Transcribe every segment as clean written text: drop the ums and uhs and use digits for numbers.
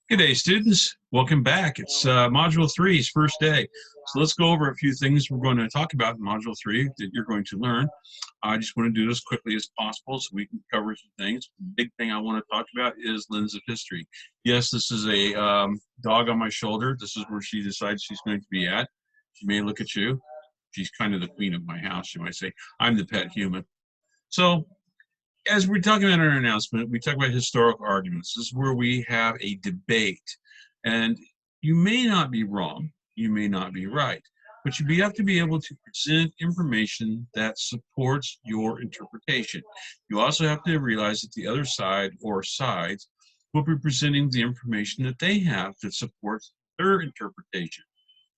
Good day, students. Welcome back. It's Module 3's first day. So let's go over a few things we're going to talk about in Module 3 that you're going to learn. I just want to do this quickly as possible so we can cover some things. The big thing I want to talk about is lens of history. Yes, this is a dog on my shoulder. This is where she decides she's going to be at. She may look at you. She's kind of the queen of my house, you might say. I'm the pet human. So as we're talking about in our announcement, we talk about historical arguments. This is where we have a debate. And you may not be wrong, you may not be right, but you have to be able to present information that supports your interpretation. You also have to realize that the other side or sides will be presenting the information that they have that supports their interpretation.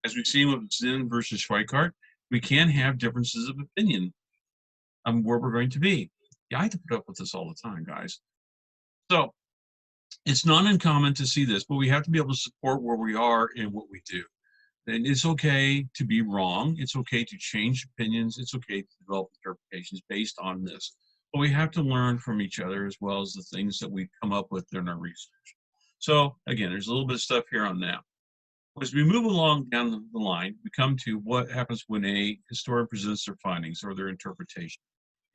As we've seen with Zinn versus Schweikart, we can have differences of opinion on where we're going to be. Yeah, I have to put up with this all the time, guys. So it's not uncommon to see this, but we have to be able to support where we are and what we do. And it's okay to be wrong. It's okay to change opinions. It's okay to develop interpretations based on this. But we have to learn from each other as well as the things that we come up with in our research. So again, there's a little bit of stuff here on that. As we move along down the line, we come to what happens when a historian presents their findings or their interpretation.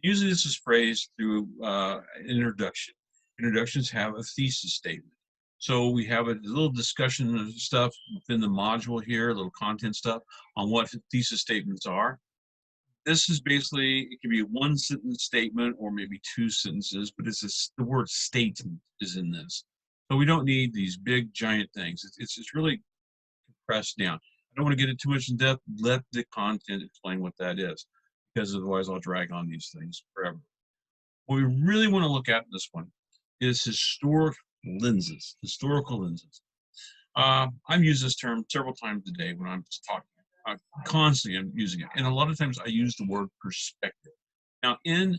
Usually this is phrased through an introduction. Introductions have a thesis statement. So we have a little discussion of stuff within the module here, a little content stuff on what thesis statements are. This is basically, it can be a one sentence statement or maybe two sentences, but the word statement is in this. So we don't need these big giant things. It's really compressed down. I don't want to get it too much in depth. Let the content explain what that is, because otherwise I'll drag on these things forever. What we really want to look at in this one is historical lenses. I've used this term several times a day when I'm talking. Constantly I'm using it. And a lot of times I use the word perspective. Now in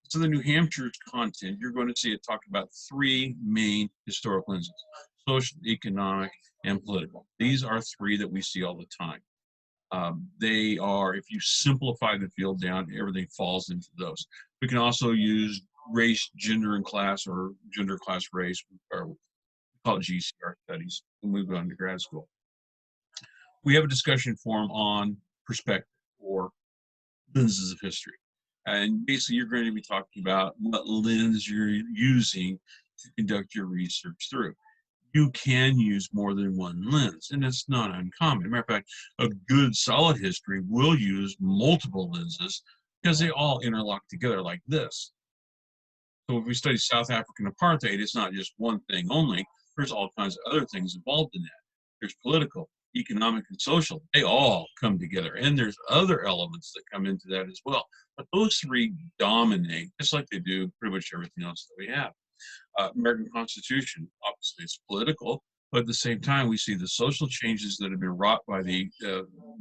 Southern New Hampshire's content, you're going to see it talk about three main historical lenses: social, economic, and political. These are three that we see all the time. They are, if you simplify the field down, everything falls into those. We can also use race, gender, and class, or gender, class, race, or we call it GCR studies when we go into grad school. We have a discussion forum on perspective or lenses of history. And basically, you're going to be talking about what lens you're using to conduct your research through. You can use more than one lens, and it's not uncommon. As a matter of fact, a good solid history will use multiple lenses because they all interlock together like this. So if we study South African apartheid, it's not just one thing only. There's all kinds of other things involved in that. There's political, economic, and social. They all come together, and there's other elements that come into that as well. But those three dominate, just like they do pretty much everything else that we have. American Constitution, obviously it's political, but at the same time, we see the social changes that have been wrought by the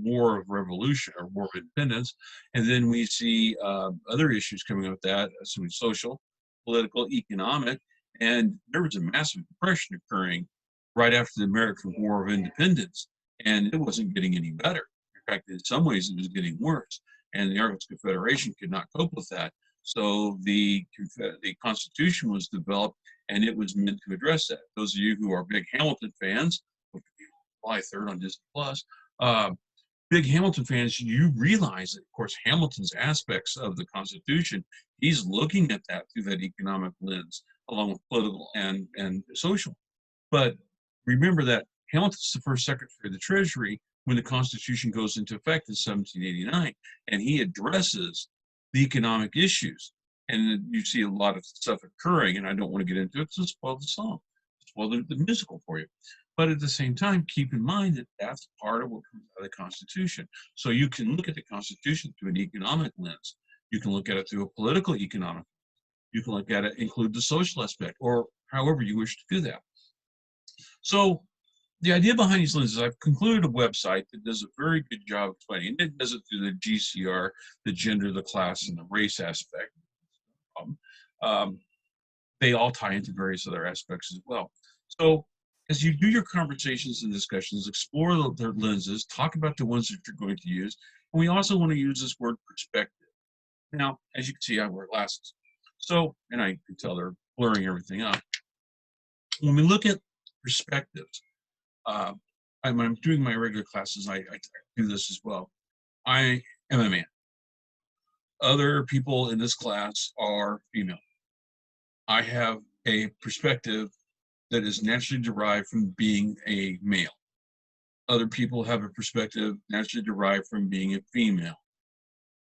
War of Revolution or War of Independence, and then we see other issues coming up with that, so social, political, economic, and there was a massive depression occurring right after the American War of Independence, and it wasn't getting any better. In fact, in some ways, it was getting worse, and the Articles of Confederation could not cope with that. So the Constitution was developed, and it was meant to address that. Those of you who are big Hamilton fans, which will be July 3rd on Disney Plus, big Hamilton fans, you realize that, of course, Hamilton's aspects of the Constitution, he's looking at that through that economic lens, along with political and social. But remember that Hamilton's the first Secretary of the Treasury when the Constitution goes into effect in 1789, and he addresses the economic issues. And you see a lot of stuff occurring, and I don't want to get into it, so spoil the song, spoil the musical for you. But at the same time, keep in mind that that's part of what comes out of the Constitution. So you can look at the Constitution through an economic lens. You can look at it through a political economic. You can look at it, include the social aspect, or however you wish to do that. So the idea behind these lenses, I've concluded a website that does a very good job of explaining. It does it through the GCR, the gender, the class, and the race aspect. They all tie into various other aspects as well. So as you do your conversations and discussions, explore their lenses, talk about the ones that you're going to use. And we also want to use this word perspective. Now, as you can see, I wear glasses. So, and I can tell they're blurring everything up. When we look at perspectives. Uh, when I'm doing my regular classes, I do this as well. I am a man. Other people in this class are female. I have a perspective that is naturally derived from being a male. Other people have a perspective naturally derived from being a female.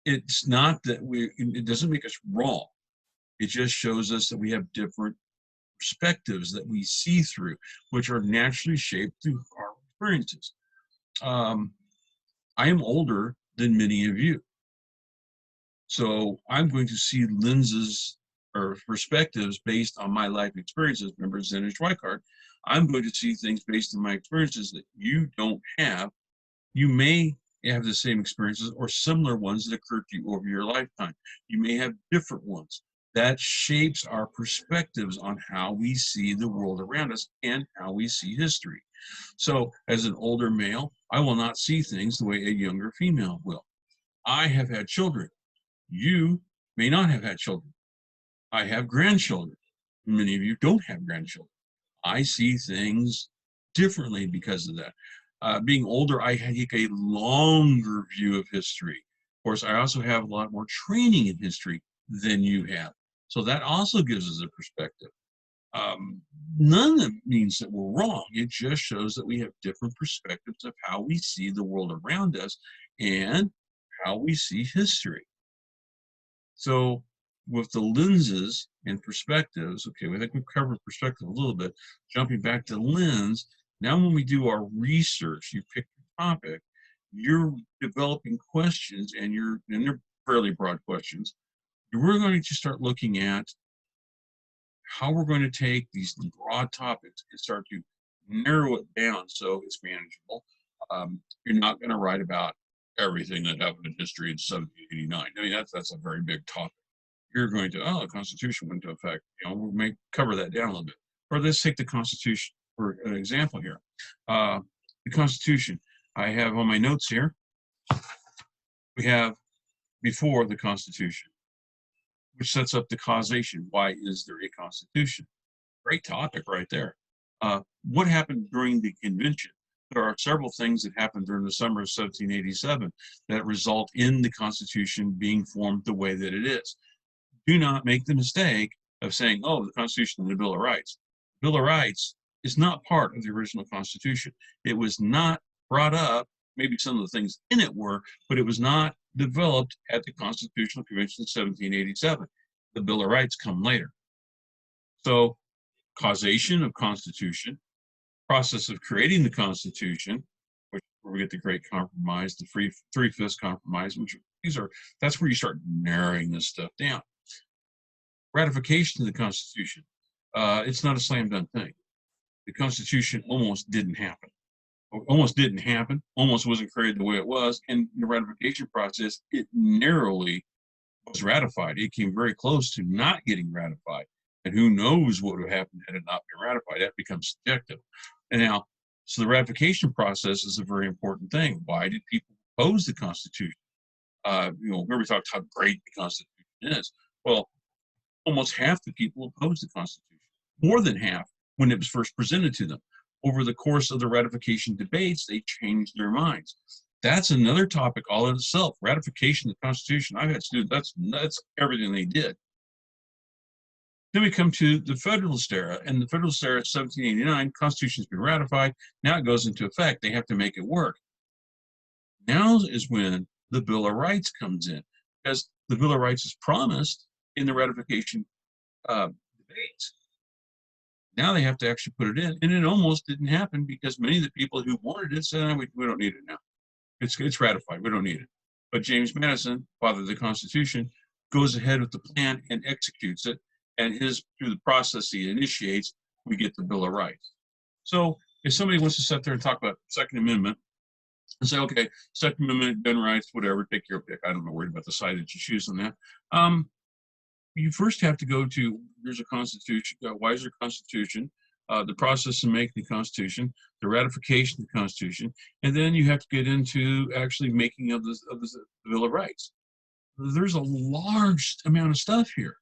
It's not that it doesn't make us wrong. It just shows us that we have different perspectives that we see through, which are naturally shaped through our experiences. Um, I am older than many of you. So I'm going to see lenses or perspectives based on my life experiences. Remember SNHU card. I'm going to see things based on my experiences that you don't have. You may have the same experiences or similar ones that occur to you over your lifetime. You may have different ones. That shapes our perspectives on how we see the world around us and how we see history. So as an older male, I will not see things the way a younger female will. I have had children. You may not have had children. I have grandchildren. Many of you don't have grandchildren. I see things differently because of that. Being older, I take a longer view of history. Of course, I also have a lot more training in history than you have. So that also gives us a perspective. None of it means that we're wrong. It just shows that we have different perspectives of how we see the world around us and how we see history. So with the lenses and perspectives, okay, I think we've covered perspective a little bit. Jumping back to lens, now when we do our research, you pick the topic, you're developing questions, and they're fairly broad questions. We're going to start looking at how we're going to take these broad topics and start to narrow it down so it's manageable. You're not going to write about everything that happened in history in 1789. I mean, that's a very big topic. You're going to, the Constitution went into effect. We may cover that down a little bit. Or let's take the Constitution for an example here. The Constitution, I have on my notes here, we have before the Constitution, which sets up the causation. Why is there a Constitution? Great topic right there. What happened during the convention? There are several things that happened during the summer of 1787 that result in the Constitution being formed the way that it is. Do not make the mistake of saying, oh, the Constitution and the Bill of Rights. The Bill of Rights is not part of the original Constitution. It was not brought up, maybe some of the things in it were, but it was not developed at the Constitutional Convention of 1787. The Bill of Rights come later. So causation of Constitution, process of creating the Constitution, which where we get the Great Compromise, the Three-Fifths Compromise, that's where you start narrowing this stuff down. Ratification of the Constitution, it's not a slam dunk thing. The Constitution almost didn't happen. Almost wasn't created the way it was, and the ratification process, it narrowly was ratified. It came very close to not getting ratified. And who knows what would have happened had it not been ratified. That becomes subjective. And now, so the ratification process is a very important thing. Why did people oppose the Constitution? Remember we talked how great the Constitution is. Well, almost half the people opposed the Constitution, more than half when it was first presented to them. Over the course of the ratification debates, they changed their minds. That's another topic all in itself. Ratification of the Constitution. I've had students, that's everything they did. Then we come to the Federalist era, and the Federalist era, 1789, Constitution's been ratified. Now it goes into effect. They have to make it work. Now is when the Bill of Rights comes in, because the Bill of Rights is promised in the ratification debates. Now they have to actually put it in, and it almost didn't happen because many of the people who wanted it said, we don't need it now. It's ratified. We don't need it. But James Madison, father of the Constitution, goes ahead with the plan and executes it. And through the process he initiates, we get the Bill of Rights. So if somebody wants to sit there and talk about Second Amendment and say, okay, Second Amendment, gun rights, whatever, take your pick. I'm not worried about the side that you choose on that. You first have to go to, there's a Constitution, why is there a Constitution? The process to make the Constitution, the ratification of the Constitution, and then you have to get into actually making of the Bill of Rights. There's a large amount of stuff here.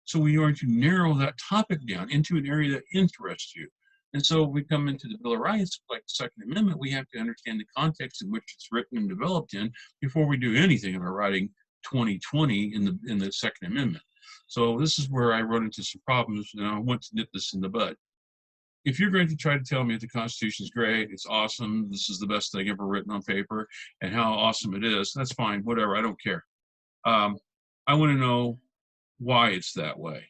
So we are going to narrow that topic down into an area that interests you. And so we come into the Bill of Rights, like the Second Amendment, we have to understand the context in which it's written and developed in before we do anything about writing 2020 in the Second Amendment. So this is where I run into some problems, and I want to nip this in the bud. If you're going to try to tell me that the Constitution is great, it's awesome, this is the best thing ever written on paper, and how awesome it is, that's fine, whatever, I don't care. I want to know why it's that way.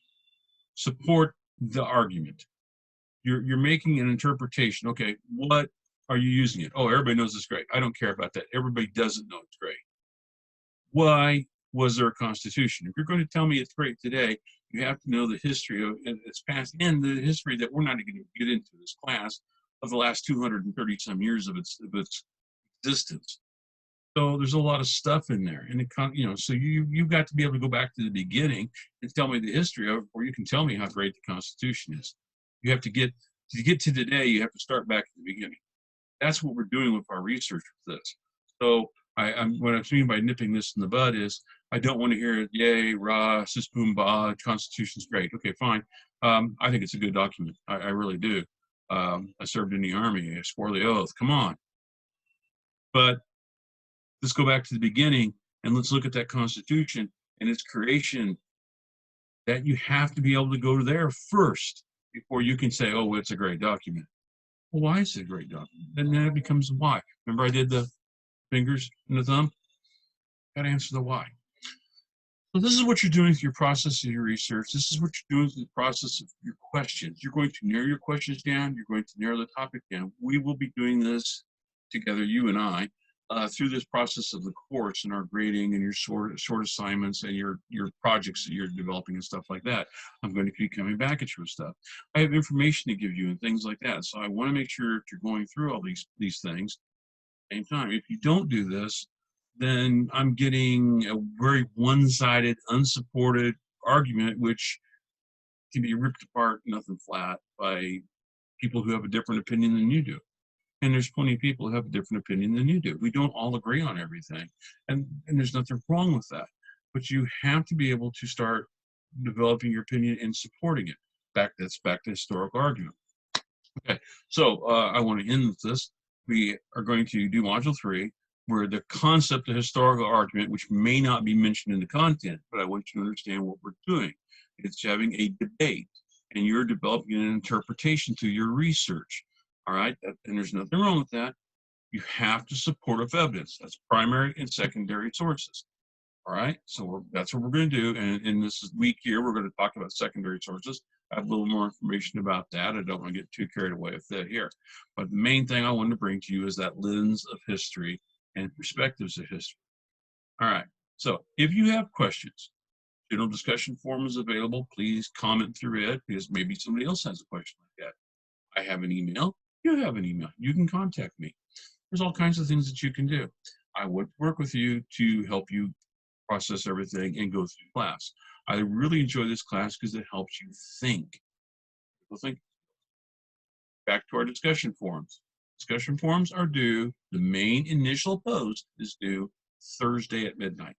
Support the argument. You're making an interpretation. Okay, what are you using it? Oh, everybody knows it's great. I don't care about that. Everybody doesn't know it's great. Why was there a constitution? If you're going to tell me it's great today, you have to know the history of its past and the history that we're not going to get into this class of the last 230 some years of its existence. So there's a lot of stuff in there, and so you've got to be able to go back to the beginning and tell me the history of it, or you can tell me how great the Constitution is. You have to get to today. You have to start back at the beginning. That's what we're doing with our research with this. So what I'm mean by nipping this in the bud is I don't want to hear yay, rah, sis, boom, bah, Constitution's great. Okay, fine. I think it's a good document. I really do. I served in the Army. I swore the oath. Come on. But let's go back to the beginning and let's look at that Constitution and its creation. That you have to be able to go to there first before you can say, oh, it's a great document. Well, why is it a great document? Then it becomes why. Remember I did the fingers and the thumb? Got to answer the why. So this is what you're doing with your process of your research. This is what you're doing with the process of your questions. You're going to narrow your questions down. You're going to narrow the topic down. We will be doing this together, you and I, through this process of the course and our grading and your short assignments and your projects that you're developing and stuff like that. I'm going to keep coming back at you with stuff. I have information to give you and things like that. So I want to make sure that you're going through all these things at the same time. If you don't do this, then I'm getting a very one-sided, unsupported argument, which can be ripped apart, nothing flat, by people who have a different opinion than you do. And there's plenty of people who have a different opinion than you do. We don't all agree on everything. And there's nothing wrong with that. But you have to be able to start developing your opinion and supporting it. That's back to historical argument. Okay, so I want to end with this. We are going to do module 3, where the concept of historical argument, which may not be mentioned in the content, but I want you to understand what we're doing. It's having a debate, and you're developing an interpretation through your research. All right, and there's nothing wrong with that. You have to support with evidence. That's primary and secondary sources. All right, so that's what we're going to do. And in this week here, we're going to talk about secondary sources. I have a little more information about that. I don't want to get too carried away with that here. But the main thing I wanted to bring to you is that lens of history and perspectives of history. All right, so if you have questions, general discussion forum is available. Please comment through it, because maybe somebody else has a question like that. I have an email. You have an email. You can contact me. There's all kinds of things that you can do. I would work with you to help you process everything and go through class. I really enjoy this class because it helps you think. Back to our discussion forums. Discussion forums are due, the main initial post is due Thursday at midnight.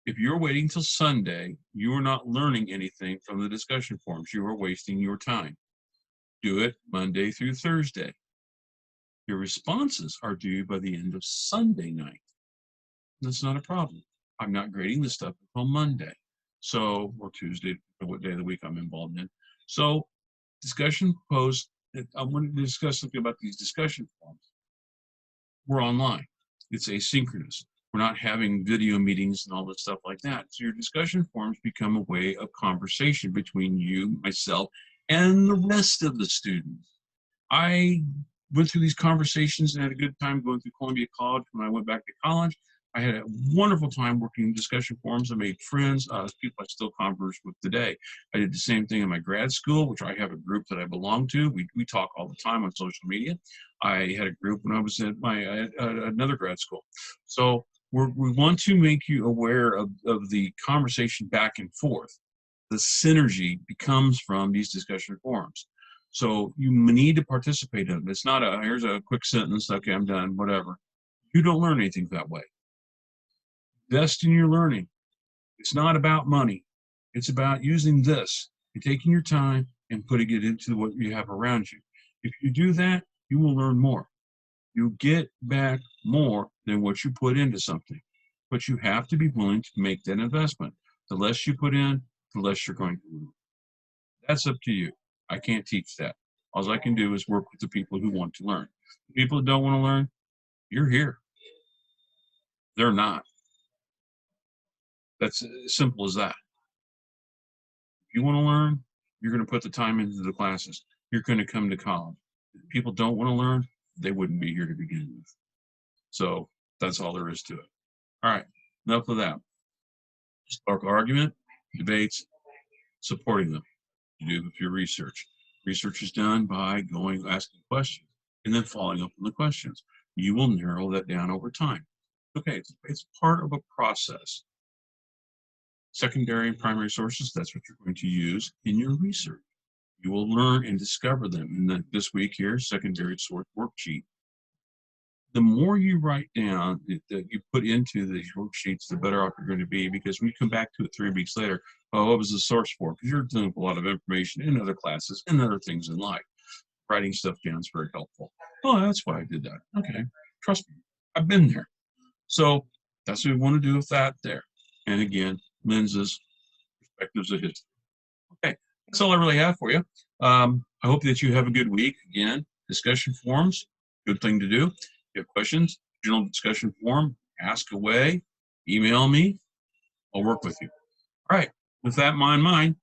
If you're waiting till Sunday, you are not learning anything from the discussion forums. You are wasting your time. Do it Monday through Thursday. Your responses are due by the end of Sunday night. That's not a problem. I'm not grading this stuff until Monday. So, or Tuesday, or what day of the week I'm involved in. So, discussion posts, I wanted to discuss something about these discussion forums. We're online. It's asynchronous. We're not having video meetings and all this stuff like that. So your discussion forums become a way of conversation between you, myself, and the rest of the students. I went through these conversations and had a good time going through Columbia College when I went back to college. I had a wonderful time working in discussion forums. I made friends, people I still converse with today. I did the same thing in my grad school, which I have a group that I belong to. We talk all the time on social media. I had a group when I was at another grad school. So we want to make you aware of the conversation back and forth. The synergy becomes from these discussion forums. So you need to participate in it. It's not here's a quick sentence, okay, I'm done, whatever. You don't learn anything that way. Invest in your learning. It's not about money. It's about using this and taking your time and putting it into what you have around you. If you do that, you will learn more. You get back more than what you put into something, but you have to be willing to make that investment. The less you put in, the less you're going to lose. That's up to you. I can't teach that. All I can do is work with the people who want to learn. The people that don't want to learn, you're here. They're not. That's as simple as that. If you want to learn, you're going to put the time into the classes. You're going to come to college. If people don't want to learn, they wouldn't be here to begin with. So that's all there is to it. All right, enough of that. Spark argument, debates, supporting them. You do with your research. Research is done by going, asking questions, and then following up on the questions. You will narrow that down over time. Okay, it's part of a process. Secondary and primary sources, that's what you're going to use in your research. You will learn and discover them. And this week here, secondary source worksheet. The more you write down that you put into these worksheets, the better off you're going to be, because when you come back to it 3 weeks later, oh, what was the source for? Because you're dealing with a lot of information in other classes and other things in life. Writing stuff down is very helpful. Oh, that's why I did that. Okay, trust me, I've been there. So that's what we want to do with that there. And again, lenses, perspectives of history. Okay, that's all I really have for you. I hope that you have a good week. Again, discussion forums, good thing to do. If you have questions, general discussion forum, ask away, email me, I'll work with you. All right, with that in mind,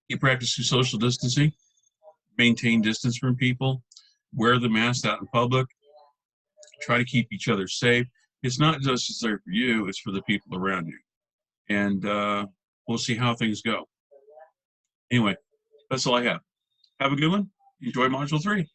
you practice your social distancing, maintain distance from people, wear the mask out in public, try to keep each other safe. It's not just necessary for you, it's for the people around you. And we'll see how things go. Anyway, that's all I have. Have a good one. Enjoy Module 3.